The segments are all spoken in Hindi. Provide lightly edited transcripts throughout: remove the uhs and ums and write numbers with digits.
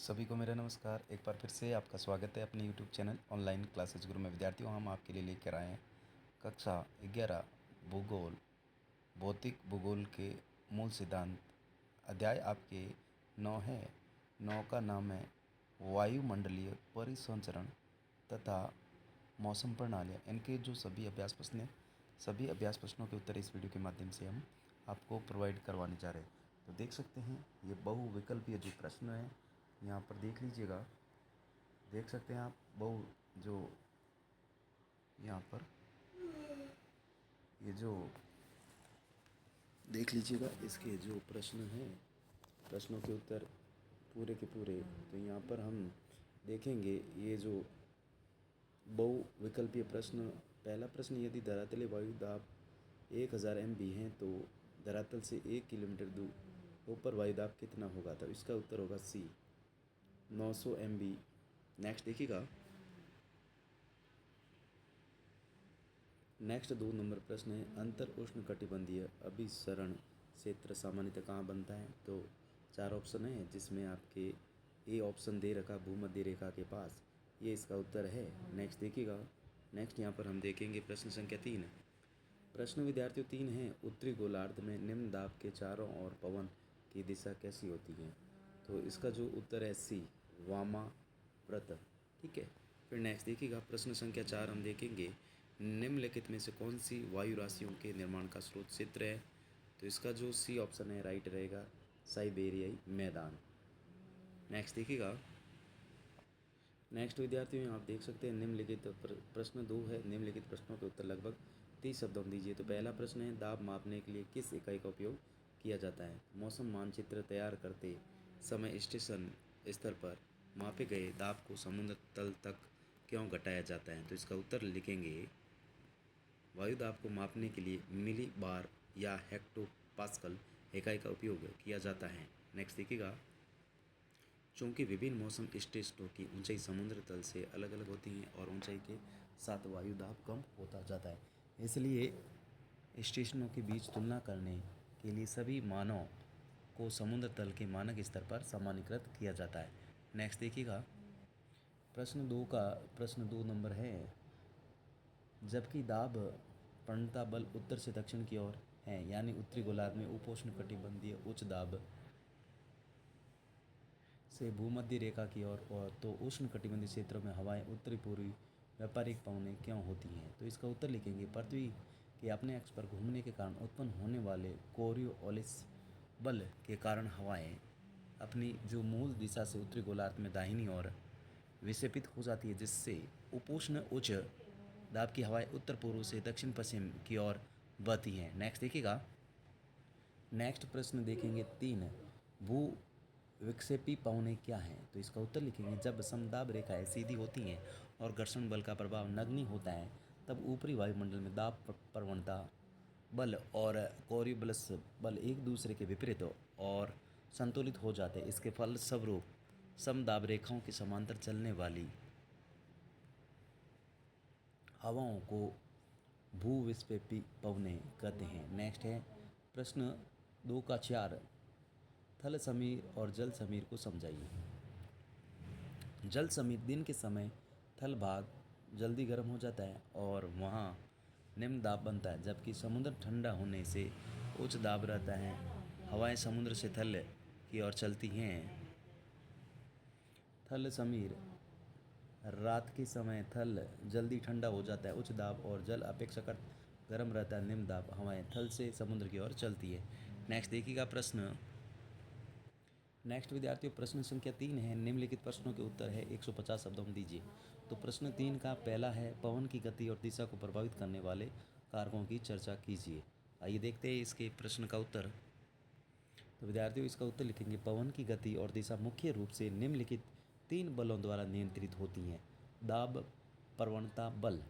सभी को मेरा नमस्कार। एक बार फिर से आपका स्वागत है अपने यूट्यूब चैनल ऑनलाइन क्लासेज गुरु में। विद्यार्थियों, हम आपके लिए लेकर आए हैं कक्षा 11 भूगोल, भौतिक भूगोल के मूल सिद्धांत। अध्याय आपके 9 है। 9 का नाम है वायुमंडलीय परिसंचरण तथा मौसम प्रणालियाँ। इनके जो सभी अभ्यास प्रश्न हैं, सभी अभ्यास प्रश्नों के उत्तर इस वीडियो के माध्यम से हम आपको प्रोवाइड करवाने जा रहे हैं। तो देख सकते हैं ये बहुविकल्पीय जो प्रश्न है, यहाँ पर देख लीजिएगा। देख सकते हैं आप जो यहाँ पर ये जो देख लीजिएगा, इसके जो प्रश्न हैं, प्रश्नों के उत्तर पूरे के पूरे। तो यहाँ पर हम देखेंगे ये जो बहुविकल्पीय प्रश्न। पहला प्रश्न, यदि धरातलीय वायु दाब 1000 MB है तो धरातल से 1 किलोमीटर दूर ऊपर वायु दाब कितना होगा? तो इसका उत्तर होगा सी, 900 MB। नेक्स्ट देखिएगा। नेक्स्ट 2 नंबर प्रश्न है, अंतर उष्णकटिबंधीय अभिसरण क्षेत्र सामान्यतः कहाँ बनता है? तो 4 ऑप्शन है, जिसमें आपके ए ऑप्शन दे रखा भूमध्य रेखा के पास, ये इसका उत्तर है। नेक्स्ट देखिएगा। नेक्स्ट यहाँ पर हम देखेंगे प्रश्न संख्या 3। प्रश्न विद्यार्थियों 3 है, उत्तरी गोलार्ध में निम्न दाब के चारों ओर पवन की दिशा कैसी होती है? तो इसका जो उत्तर है सी, वामाव्रत। ठीक है। फिर नेक्स्ट देखिएगा, प्रश्न संख्या 4 हम देखेंगे, निम्नलिखित में से कौन सी वायु राशियों के निर्माण का स्रोत क्षेत्र है? तो इसका जो सी ऑप्शन है राइट रहेगा, साइबेरियाई मैदान। नेक्स्ट देखिएगा। नेक्स्ट विद्यार्थियों, आप देख सकते हैं निम्नलिखित प्रश्न 2 है। निम्नलिखित प्रश्नों के उत्तर लगभग 30 शब्दों में दीजिए। तो पहला प्रश्न है, दाब मापने के लिए किस इकाई का उपयोग किया जाता है? मौसम मानचित्र तैयार करते समय स्टेशन स्तर पर मापे गए दाब को समुद्र तल तक क्यों घटाया जाता है? तो इसका उत्तर लिखेंगे, वायु दाब को मापने के लिए मिली बार या हेक्टोपास्कल इकाई का उपयोग किया जाता है। नेक्स्ट देखिएगा, चूँकि विभिन्न मौसम स्टेशनों की ऊंचाई समुद्र तल से अलग अलग होती हैं और ऊंचाई के साथ वायु दाब कम होता जाता है, इसलिए स्टेशनों के बीच तुलना करने के लिए सभी मानों को समुद्र तल के मानक स्तर पर सामान्यीकृत किया जाता है। नेक्स्ट देखिएगा। प्रश्न 2 नंबर है, जबकि दाब प्रवणता बल उत्तर से दक्षिण की ओर है, यानी उत्तरी गोलार्ध में उपोष्णकटिबंधीय उच्च दाब से भूमध्य रेखा की ओर और तो उष्णकटिबंधीय क्षेत्रों में हवाएं उत्तरी पूर्वी व्यापारिक पवनें क्यों होती हैं? तो इसका उत्तर लिखेंगे, पृथ्वी के अपने अक्ष पर घूमने के कारण उत्पन्न होने वाले कोरियोलिस बल के कारण हवाएं अपनी जो मूल दिशा से उत्तरी गोलार्ध में दाहिनी ओर विक्षेपित हो जाती है, जिससे उपोष्ण उच्च दाब की हवाएं उत्तर पूर्व से दक्षिण पश्चिम की ओर बहती हैं। नेक्स्ट देखिएगा। नेक्स्ट प्रश्न देखेंगे 3, भू विक्षेपी पवनें क्या हैं? तो इसका उत्तर लिखेंगे, जब समदाब रेखाएं सीधी होती हैं और घर्षण बल का प्रभाव नगण्य होता है, तब ऊपरी वायुमंडल में दाब प्रवणता बल और कोरियोलिस बल एक दूसरे के विपरीत और संतुलित हो जाते हैं। इसके फलस्वरूप समदाब रेखाओं के समांतर चलने वाली हवाओं को भूविक्षेपी पवनें कहते हैं। नेक्स्ट है प्रश्न 2 का 4, थल समीर और जल समीर को समझाइए। जल समीर दिन के समय थल भाग जल्दी गर्म हो जाता है और वहाँ निम्न दाब बनता है, जबकि समुद्र ठंडा होने से उच्च दाब रहता है। हवाएं समुद्र से थल की ओर चलती हैं। थल समीर, रात के समय थल जल्दी ठंडा हो जाता है, उच्च दाब, और जल अपेक्षाकृत गर्म रहता है, निम्न दाब। हवाएं थल से समुद्र की ओर चलती है। नेक्स्ट देखिएगा प्रश्न। नेक्स्ट विद्यार्थियों, प्रश्न संख्या 3 है, निम्नलिखित प्रश्नों के उत्तर है 150 शब्दों में दीजिए। तो प्रश्न 3 का पहला है, पवन की गति और दिशा को प्रभावित करने वाले कारकों की चर्चा कीजिए। आइए देखते हैं इसके प्रश्न का उत्तर। तो विद्यार्थियों, इसका उत्तर लिखेंगे, पवन की गति और दिशा मुख्य रूप से निम्नलिखित 3 बलों द्वारा नियंत्रित होती हैं। दाब प्रवणता बल,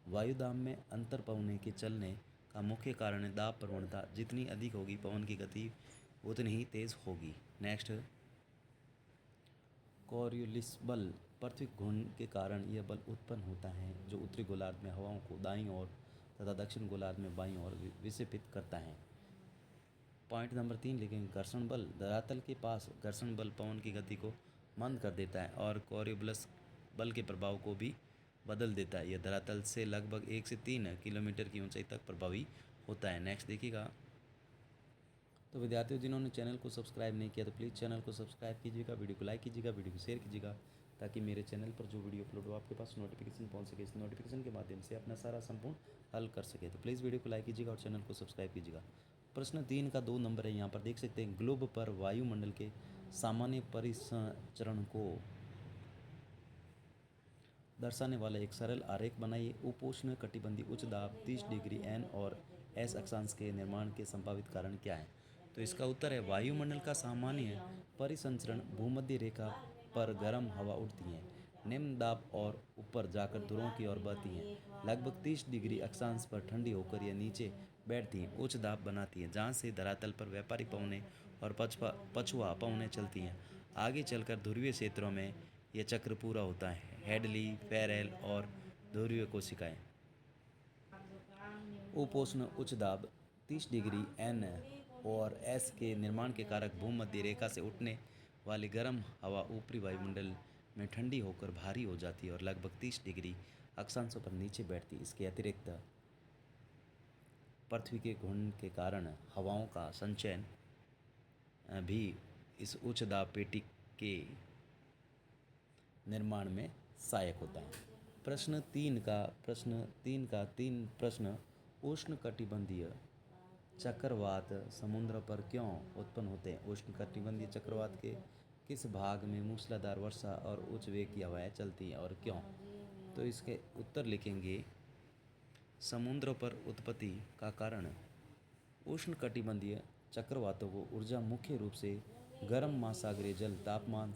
वायु दाब में अंतर पवने के चलने का मुख्य कारण है। दाब प्रवणता जितनी अधिक होगी, पवन की गति उतनी ही तेज होगी। नेक्स्ट, कोरियोलिस बल, पृथ्वी घूर्णन के कारण यह बल उत्पन्न होता है, जो उत्तरी गोलार्ध में हवाओं को दाईं ओर तथा दक्षिण गोलार्ध में बाईं ओर विक्षेपित करता है। पॉइंट नंबर 3 लिखेंगे, घर्षण बल, धरातल के पास घर्षण बल पवन की गति को मंद कर देता है और कोरियोबलस बल के प्रभाव को भी बदल देता है। यह धरातल से लगभग 1 से 3 किलोमीटर की ऊंचाई तक प्रभावी होता है। नेक्स्ट देखिएगा। तो विद्यार्थियों, जिन्होंने चैनल को सब्सक्राइब नहीं किया तो प्लीज़ चैनल को सब्सक्राइब कीजिएगा, वीडियो को लाइक कीजिएगा, वीडियो को शेयर कीजिएगा, ताकि मेरे चैनल पर जो वीडियो अपलोड हो आपके पास नोटिफिकेशन पहुंच सके। इस नोटिफिकेशन के माध्यम से अपना सारा संपूर्ण हल कर सके। तो प्लीज़ वीडियो को लाइक कीजिएगा और चैनल को सब्सक्राइब कीजिएगा। प्रश्न 3 का 2 नंबर है, यहाँ पर देख सकते हैं। ग्लोब पर वायुमंडल के सामान्य परिसंचरण को दर्शाने वाला एक सरल आरेख बनाइए। उपोष्ण कटिबंधीय उच्च दाब 30 डिग्री एन और एस अक्षांश के निर्माण के संभावित कारण क्या है? तो इसका उत्तर है वायुमंडल का सामान्य परिसंचरण भूमध्य रेखा पर गर्म हवा उठती है, निम्न दाब और ऊपर जाकर ध्रुवों की ओर बहती हैं। लगभग 30 डिग्री अक्षांश पर ठंडी होकर यह नीचे बैठती हैं, उच्च दाब बनाती हैं, जहाँ से धरातल पर व्यापारिक पवनें और पछुआ पवनें चलती हैं। आगे चलकर ध्रुवीय क्षेत्रों में यह चक्र पूरा होता है। हेडली, फेरेल और ध्रुवीय कोशिकाएं। उपोष्ण उच्च दाब 30 डिग्री एन और एस के निर्माण के कारक भूमध्य रेखा से उठने वाली गर्म हवा ऊपरी वायुमंडल में ठंडी होकर भारी हो जाती है और लगभग 30 डिग्री अक्षांशों पर नीचे बैठती है। इसके अतिरिक्त पृथ्वी के घूर्णन के कारण हवाओं का संचयन भी इस उच्च दाब पेटी के निर्माण में सहायक होता है। प्रश्न 3 प्रश्न उष्णकटिबंधीय चक्रवात समुद्र पर क्यों उत्पन्न होते हैं? उष्णकटिबंधीय चक्रवात के किस भाग में मूसलाधार वर्षा और उच्च वेग की हवाएं चलती हैं और क्यों? तो इसके उत्तर लिखेंगे। समुद्रों पर उत्पत्ति का कारण उष्णकटिबंधीय चक्रवातों को ऊर्जा मुख्य रूप से गर्म महासागरीय जल तापमान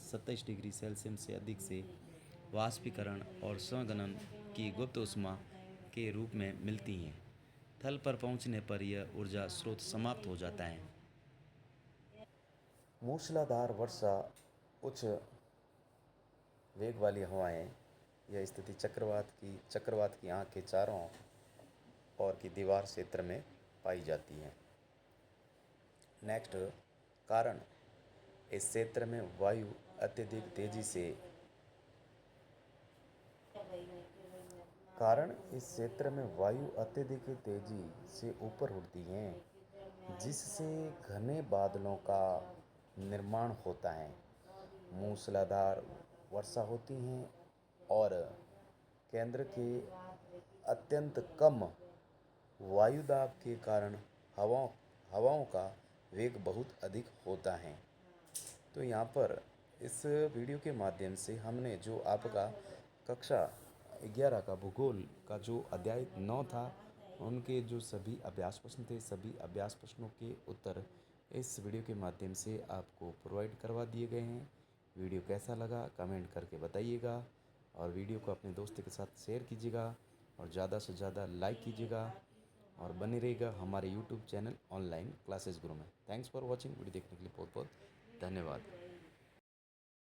27 डिग्री सेल्सियस से अधिक से वाष्पीकरण और संघनन की गुप्त ऊष्मा के रूप में मिलती हैं। थल पर पहुंचने पर यह ऊर्जा स्रोत समाप्त हो जाता है। मूसलाधार वर्षा, उच्च वेग वाली हवाएं, यह स्थिति चक्रवात की आँख के चारों ओर की दीवार क्षेत्र में पाई जाती हैं। नेक्स्ट, कारण इस क्षेत्र में वायु अत्यधिक तेजी से ऊपर उड़ती हैं, जिससे घने बादलों का निर्माण होता है। मूसलाधार वर्षा होती है और केंद्र के अत्यंत कम वायुदाब के कारण हवाओं का वेग बहुत अधिक होता है। तो यहाँ पर इस वीडियो के माध्यम से हमने जो आपका कक्षा 11 का भूगोल का जो अध्याय 9 था, उनके जो सभी अभ्यास प्रश्न थे, सभी अभ्यास प्रश्नों के उत्तर इस वीडियो के माध्यम से आपको प्रोवाइड करवा दिए गए हैं। वीडियो कैसा लगा कमेंट करके बताइएगा और वीडियो को अपने दोस्तों के साथ शेयर कीजिएगा और ज़्यादा से ज़्यादा लाइक कीजिएगा और बने रहेगा हमारे यूट्यूब चैनल ऑनलाइन क्लासेस गुरु में। Thanks for watching. वीडियो देखने के लिए बहुत बहुत धन्यवाद।